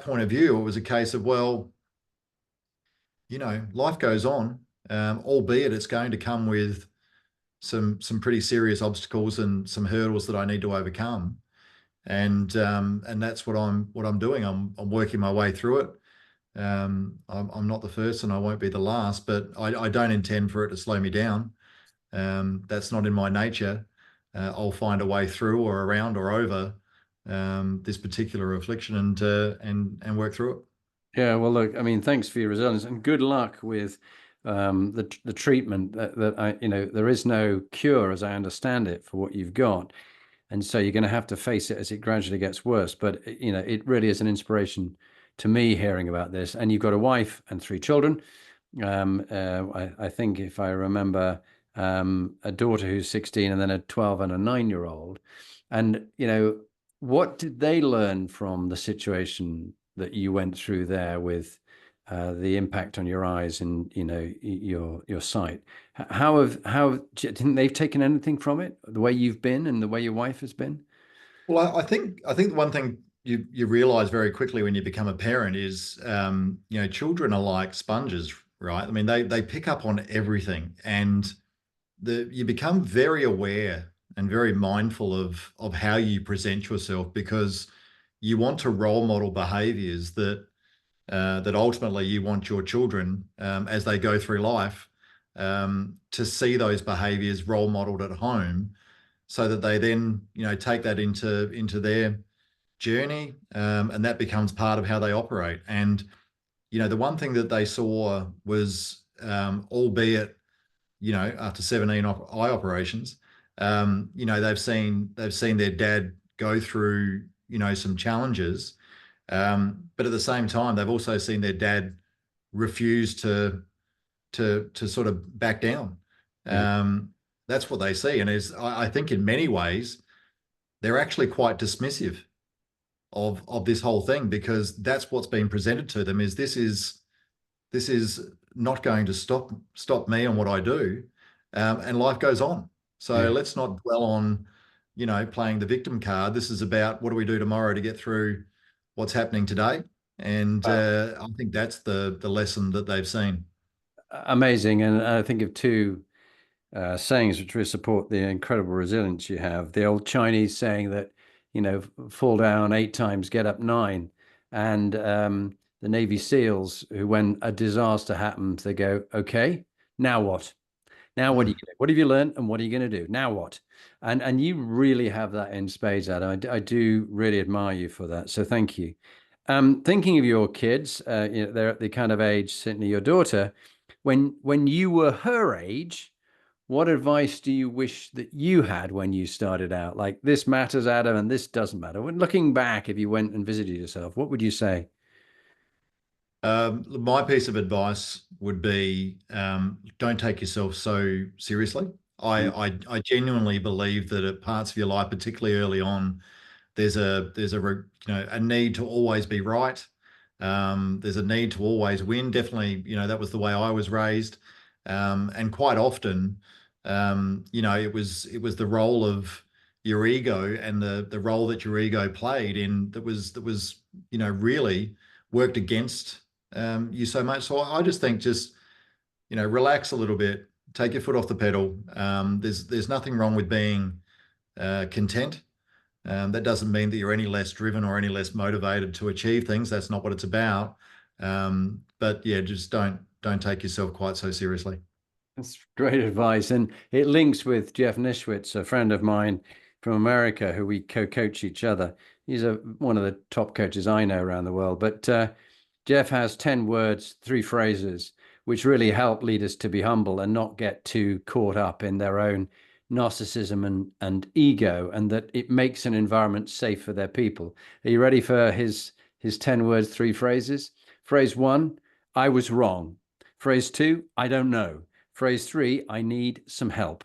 point of view, it was a case of, well, life goes on, albeit it's going to come with some pretty serious obstacles and some hurdles that I need to overcome. And that's what I'm doing. I'm working my way through it. I'm not the first, and I won't be the last, but I don't intend for it to slow me down. That's not in my nature. I'll find a way through, or around, or over this particular affliction, and work through it. Yeah, well, look, I mean, thanks for your resilience, and good luck with the treatment. That I, there is no cure, as I understand it, for what you've got, and so you're going to have to face it as it gradually gets worse. But it really is an inspiration to me hearing about this. And you've got a wife and three children. I think, if I remember, a daughter who's 16, and then a 12 and a 9-year-old. And what did they learn from the situation that you went through there, with the impact on your eyes and your sight? How do you think they've taken anything from it, the way you've been and the way your wife has been? Well, I think the one thing you realize very quickly when you become a parent is, children are like sponges, right? I mean, they pick up on everything, and you become very aware and very mindful of how you present yourself, because you want to role model behaviors that ultimately you want your children, as they go through life, to see those behaviors role modeled at home, so that they then take that into their journey, and that becomes part of how they operate. And the one thing that they saw was, albeit after 17 eye operations, they've seen their dad go through some challenges, but at the same time they've also seen their dad refuse to sort of back down. Yeah. That's what they see, and I think in many ways they're actually quite dismissive of this whole thing, because that's what's been presented to them, is this is not going to stop me and what I do, and life goes on. So Yeah. let's not dwell on playing the victim card. This is about, what do we do tomorrow to get through what's happening today, and Wow. I think that's the lesson that they've seen. Amazing. And I think of two sayings which really support the incredible resilience you have. The old Chinese saying that, fall down 8 times, get up nine. And the Navy SEALs, who, when a disaster happens, they go, okay, now what? Now what are you Mm. gonna, what have you learned, and what are you going to do? Now what? And you really have that in spades, Adam. I do really admire you for that. So thank you. Thinking of your kids, they're at the kind of age, certainly your daughter, when you were her age, what advice do you wish that you had when you started out? Like, this matters, Adam, and this doesn't matter. When looking back, if you went and visited yourself, what would you say? My piece of advice would be, don't take yourself so seriously. I, Mm. I genuinely believe that at parts of your life, particularly early on, there's a need to always be right. There's a need to always win. Definitely, that was the way I was raised, and quite often, it was the role of your ego, and the role that your ego played in, that was really worked against you so much. So I just think, just relax a little bit, take your foot off the pedal. There's nothing wrong with being content. That doesn't mean that you're any less driven or any less motivated to achieve things. That's not what it's about. But yeah, just don't take yourself quite so seriously. That's great advice. And it links with Jeff Nischwitz, a friend of mine from America, who we co-coach each other. He's one of the top coaches I know around the world. But Jeff has 10 words, three phrases, which really help leaders to be humble and not get too caught up in their own narcissism and ego, and that it makes an environment safe for their people. Are you ready for his 10 words, three phrases? Phrase one: I was wrong. Phrase two, I don't know. Phrase three, I need some help.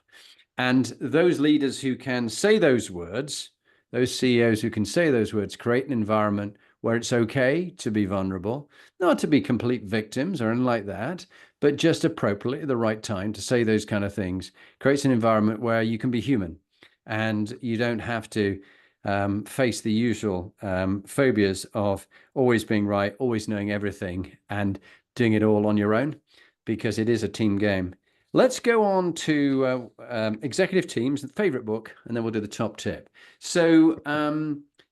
And those leaders who can say those words, those CEOs who can say those words, create an environment where it's okay to be vulnerable, not to be complete victims or anything like that, but just appropriately at the right time to say those kind of things, creates an environment where you can be human and you don't have to face the usual phobias of always being right, always knowing everything, and doing it all on your own, because it is a team game. Let's go on to executive teams, the favorite book, and then we'll do the top tip. So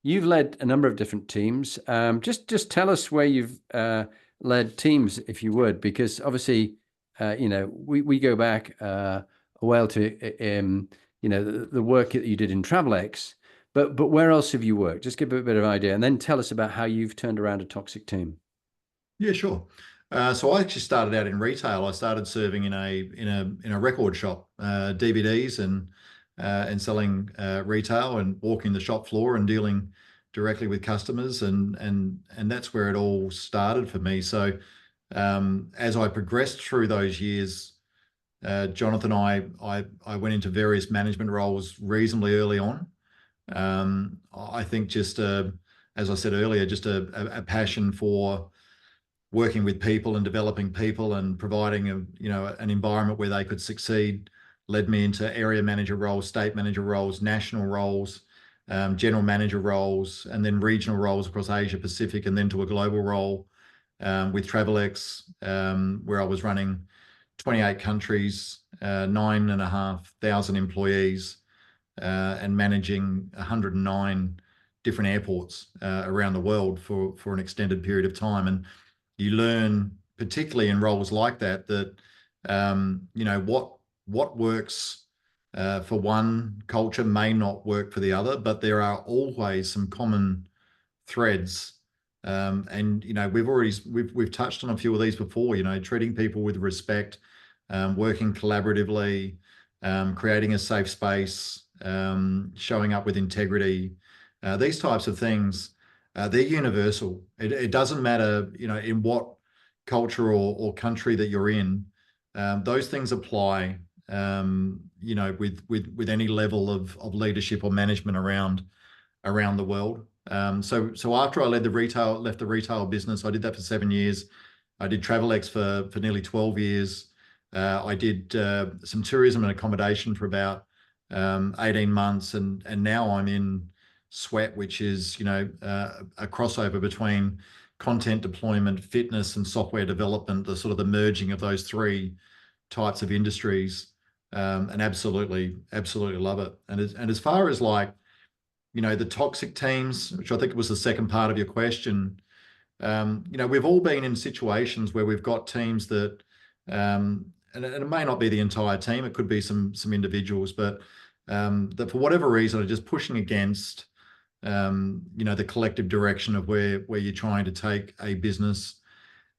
you've led a number of different teams. Just tell us where you've led teams, if you would, because obviously, we go back a while to the work that you did in TravelX, but where else have you worked? Just give a bit of an idea, and then tell us about how you've turned around a toxic team. Yeah, sure. So I actually started out in retail. I started serving in a record shop, DVDs and selling retail and walking the shop floor and dealing directly with customers, and that's where it all started for me. So as I progressed through those years, Jonathan, I went into various management roles reasonably early on. I think just as I said earlier, just a passion for working with people and developing people and providing an environment where they could succeed led me into area manager roles, state manager roles, national roles, general manager roles, and then regional roles across Asia Pacific, and then to a global role with TravelX, where I was running 28 countries, 9,500 employees, and managing 109 different airports around the world for an extended period of time. And you learn, particularly in roles like that, what works for one culture may not work for the other, but there are always some common threads. And we've touched on a few of these before. Treating people with respect, working collaboratively, creating a safe space, showing up with integrity. These types of things, they're universal. It doesn't matter, in what culture or country that you're in. Those things apply, with any level of leadership or management around the world. So after I left the retail business, I did that for 7 years. I did TravelX for nearly 12 years. I did some tourism and accommodation for about 18 months, and now I'm in Sweat, which is a crossover between content deployment, fitness, and software development, the sort of the merging of those three types of industries, and absolutely love it. And as far as the toxic teams, which I think was the second part of your question, we've all been in situations where we've got teams that, and it may not be the entire team, it could be some individuals, but that for whatever reason are just pushing against, the collective direction of where you're trying to take a business.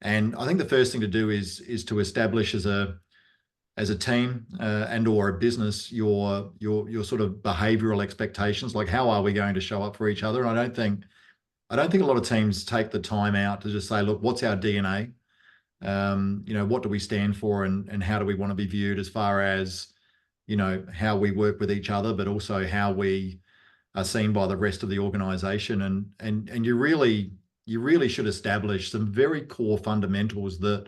And I think the first thing to do is to establish as a team and or a business your sort of behavioral expectations, like how are we going to show up for each other. And I don't think a lot of teams take the time out to just say, look, what's our DNA? What do we stand for, and how do we want to be viewed as far as how we work with each other, but also how we are seen by the rest of the organization. And you really should establish some very core fundamentals that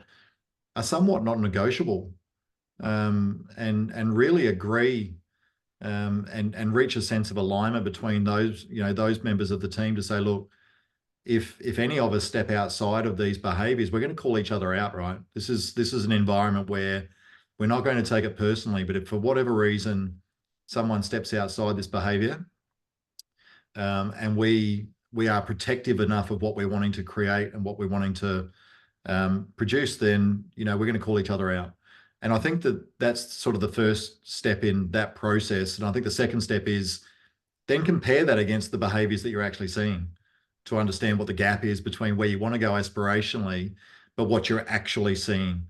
are somewhat not negotiable, and really agree, and reach a sense of alignment between those members of the team to say, look, if any of us step outside of these behaviors, we're going to call each other out, right? This is an environment where we're not going to take it personally, but if for whatever reason someone steps outside this behavior, and we are protective enough of what we're wanting to create and what we're wanting to produce, then we're going to call each other out. And I think that's sort of the first step in that process. And I think the second step is then compare that against the behaviors that you're actually seeing, to understand what the gap is between where you want to go aspirationally, but what you're actually seeing.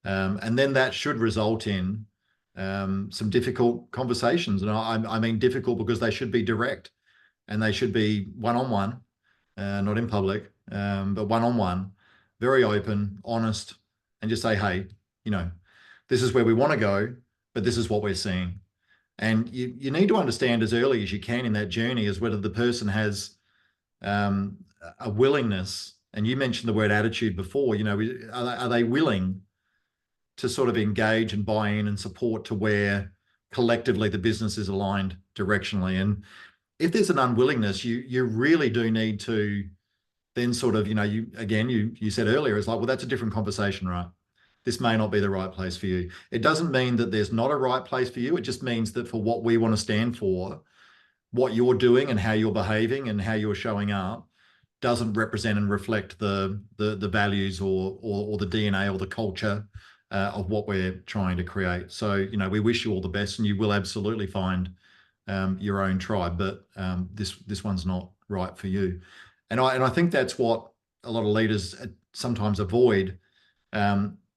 And then that should result in some difficult conversations. And I mean difficult because they should be direct, and they should be one-on-one, not in public, but one-on-one, very open, honest, and just say, hey, you know, this is where we want to go, but this is what we're seeing. And you need to understand as early as you can in that journey as whether the person has um, a willingness. And you mentioned the word attitude before. You know, are they willing to sort of engage and buy in and support to where collectively the business is aligned directionally? And if there's an unwillingness, you really do need to then sort of, you know, you said earlier, it's like, well, that's a different conversation, right? This may not be the right place for you. It doesn't mean that there's not a right place for you. It just means that for what we want to stand for, what you're doing and how you're behaving and how you're showing up doesn't represent and reflect the values or the DNA or the culture of what we're trying to create. So, you know, we wish you all the best, and you will absolutely find your own tribe, but this one's not right for you. And I think that's what a lot of leaders sometimes avoid,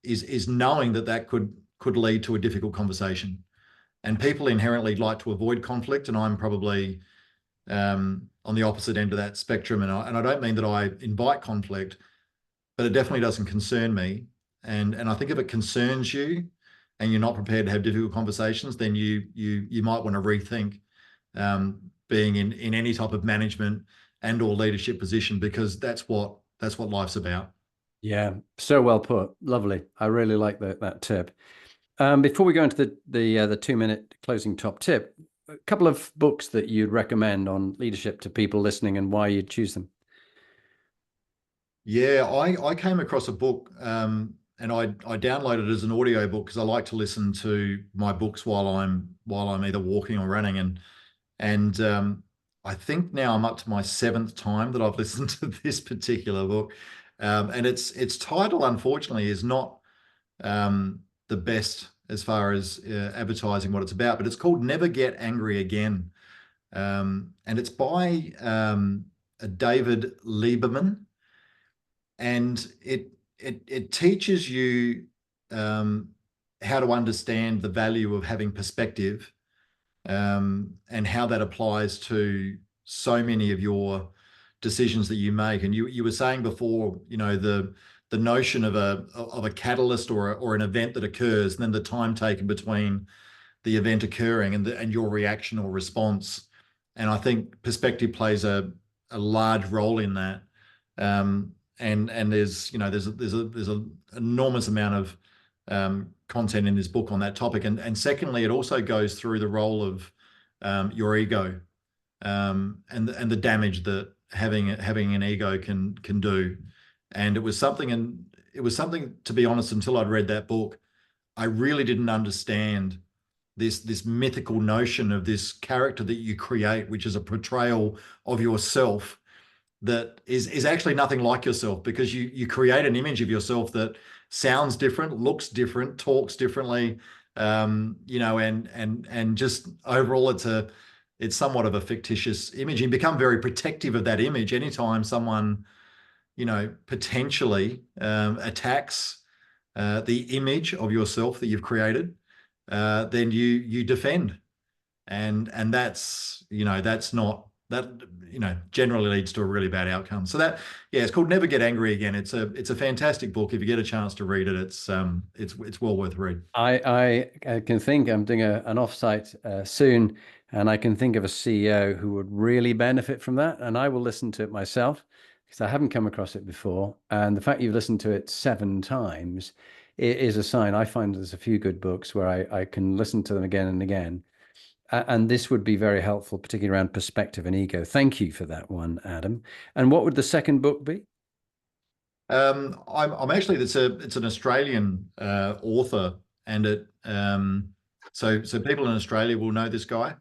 is knowing that could lead to a difficult conversation. And people inherently like to avoid conflict, and I'm probably on the opposite end of that spectrum. And I don't mean that I invite conflict, but it definitely doesn't concern me. And I think if it concerns you and you're not prepared to have difficult conversations, then you might want to rethink being in any type of management and or leadership position, because that's what life's about. Yeah, so well put. Lovely. I really like that tip. Before we go into the 2 minute closing top tip, a couple of books that you'd recommend on leadership to people listening and why you'd choose them. Yeah, I came across a book, and I downloaded it as an audio book because I like to listen to my books while I'm either walking or running. And I think now I'm up to my seventh time that I've listened to this particular book. And its title, unfortunately, is not the best as far as advertising what it's about, but it's called Never Get Angry Again. And it's by David Lieberman. And it teaches you how to understand the value of having perspective, and how that applies to so many of your decisions that you make. And you were saying before, you know, the notion of a catalyst or an event that occurs, and then the time taken between the event occurring and your reaction or response. And I think perspective plays a large role in that. And there's, you know, there's an enormous amount of content in this book on that topic. And secondly, it also goes through the role of your ego, and the damage that having an ego can do. And it was something, to be honest, until I'd read that book, I really didn't understand this mythical notion of this character that you create, which is a portrayal of yourself that is actually nothing like yourself, because you create an image of yourself that sounds different, looks different, talks differently, you know, and just overall it's somewhat of a fictitious image. You become very protective of that image. Anytime someone, you know, potentially attacks the image of yourself that you've created, then you defend, and that's, you know, that's not that, you know, generally leads to a really bad outcome. So that, yeah, it's called Never Get Angry Again. It's a fantastic book. If you get a chance to read it, it's well worth read. I can think I'm doing an offsite soon, and I can think of a CEO who would really benefit from that, and I will listen to it myself because I haven't come across it before. And the fact you've listened to it 7 times is a sign. I find there's a few good books where I can listen to them again and again. And this would be very helpful, particularly around perspective and ego. Thank you for that one, Adam. And what would the second book be? I'm actually, it's an Australian author, and so people in Australia will know this guy.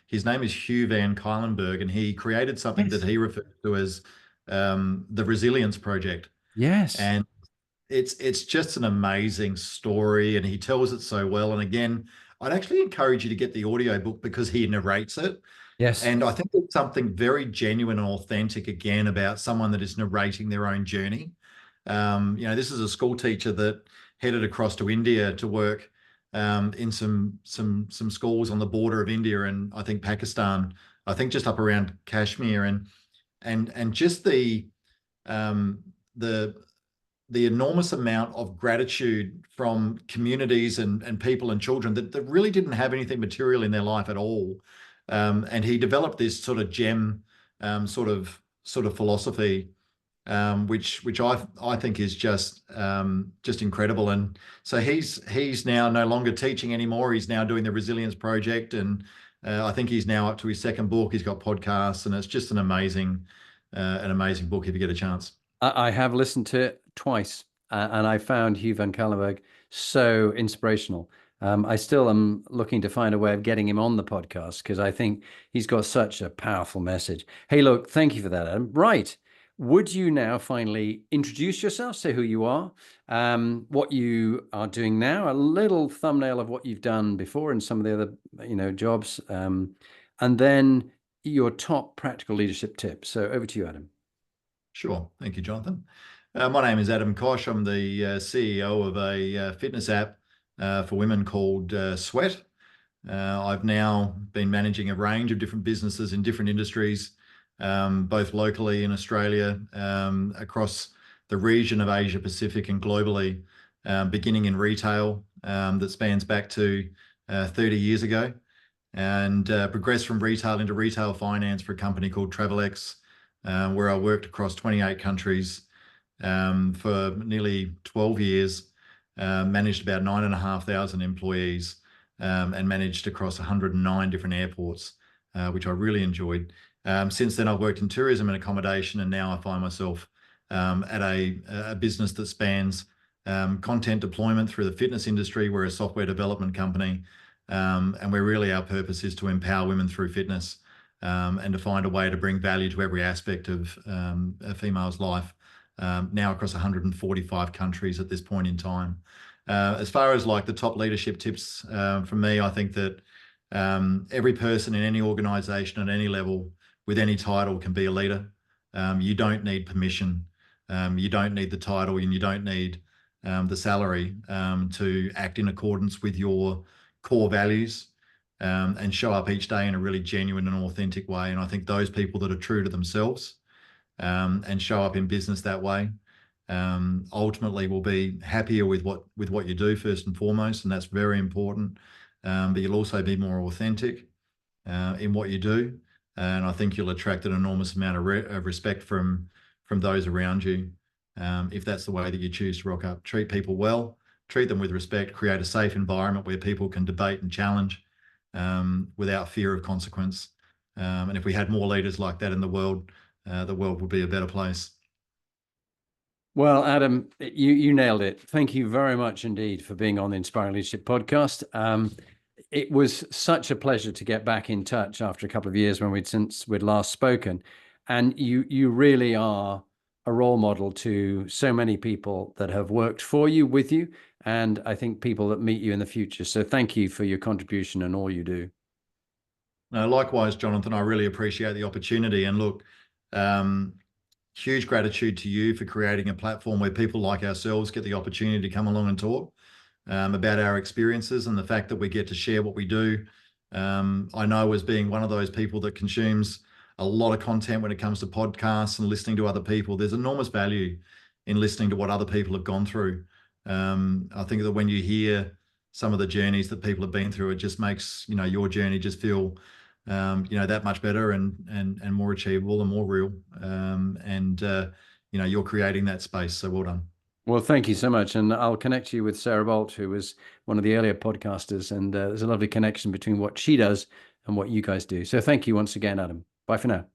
His name is Hugh Van Cuylenberg, and he created something Yes. that he refers to as the Resilience Project. Yes. And it's just an amazing story, and he tells it so well. And again, I'd actually encourage you to get the audio book because he narrates it. Yes. And I think it's something very genuine and authentic, again, about someone that is narrating their own journey. You know, this is a school teacher that headed across to India to work in some schools on the border of India and I think Pakistan, I think just up around Kashmir, and just um, the the enormous amount of gratitude from communities and people and children that really didn't have anything material in their life at all. And he developed this sort of gem sort of philosophy, which I think is just incredible. And so he's now no longer teaching anymore. He's now doing the Resilience Project, and I think he's now up to his second book. He's got podcasts, and it's just an amazing book if you get a chance. I have listened to it twice, and I found Hugh van Cuylenburg so inspirational. I still am looking to find a way of getting him on the podcast because I think he's got such a powerful message. Hey, look, thank you for that, Adam. Right. Would you now finally introduce yourself, say who you are, what you are doing now, a little thumbnail of what you've done before and some of the other, jobs, and then your top practical leadership tips. So over to you, Adam. Sure. Thank you, Jonathan. My name is Adam Koch. I'm the CEO of a fitness app for women called Sweat. I've now been managing a range of different businesses in different industries, both locally in Australia, across the region of Asia Pacific and globally, beginning in retail that spans back to 30 years ago, and progressed from retail into retail finance for a company called TravelX, where I worked across 28 countries for nearly 12 years, managed about 9,500 employees, and managed across 109 different airports, which I really enjoyed. Since then, I've worked in tourism and accommodation, and now I find myself at a business that spans content deployment through the fitness industry. We're a software development company, and our purpose is to empower women through fitness, and to find a way to bring value to every aspect of a female's life, now across 145 countries at this point in time. As far as like the top leadership tips from me, I think that every person in any organization at any level with any title can be a leader. You don't need permission. You don't need the title, and you don't need the salary to act in accordance with your core values, and show up each day in a really genuine and authentic way. And I think those people that are true to themselves and show up in business that way ultimately will be happier with what you do first and foremost, and that's very important. But you'll also be more authentic in what you do, and I think you'll attract an enormous amount of respect from those around you, if that's the way that you choose to rock up. Treat people well, treat them with respect, create a safe environment where people can debate and challenge without fear of consequence. And if we had more leaders like that in the world would be a better place. Well, Adam, you nailed it. Thank you very much indeed for being on the Inspiring Leadership podcast. It was such a pleasure to get back in touch after a couple of years since we'd last spoken. And you really are a role model to so many people that have worked for you, with you, and I think people that meet you in the future. So thank you for your contribution and all you do. No, likewise, Jonathan, I really appreciate the opportunity. And look, huge gratitude to you for creating a platform where people like ourselves get the opportunity to come along and talk about our experiences, and the fact that we get to share what we do. I know, as being one of those people that consumes a lot of content when it comes to podcasts and listening to other people, there's enormous value in listening to what other people have gone through. I think that when you hear some of the journeys that people have been through, it just makes your journey just feel that much better and more achievable and more real. You're creating that space. So well done. Well, thank you so much. And I'll connect you with Sarah Bolt, who was one of the earlier podcasters. And there's a lovely connection between what she does and what you guys do. So thank you once again, Adam. Bye for now.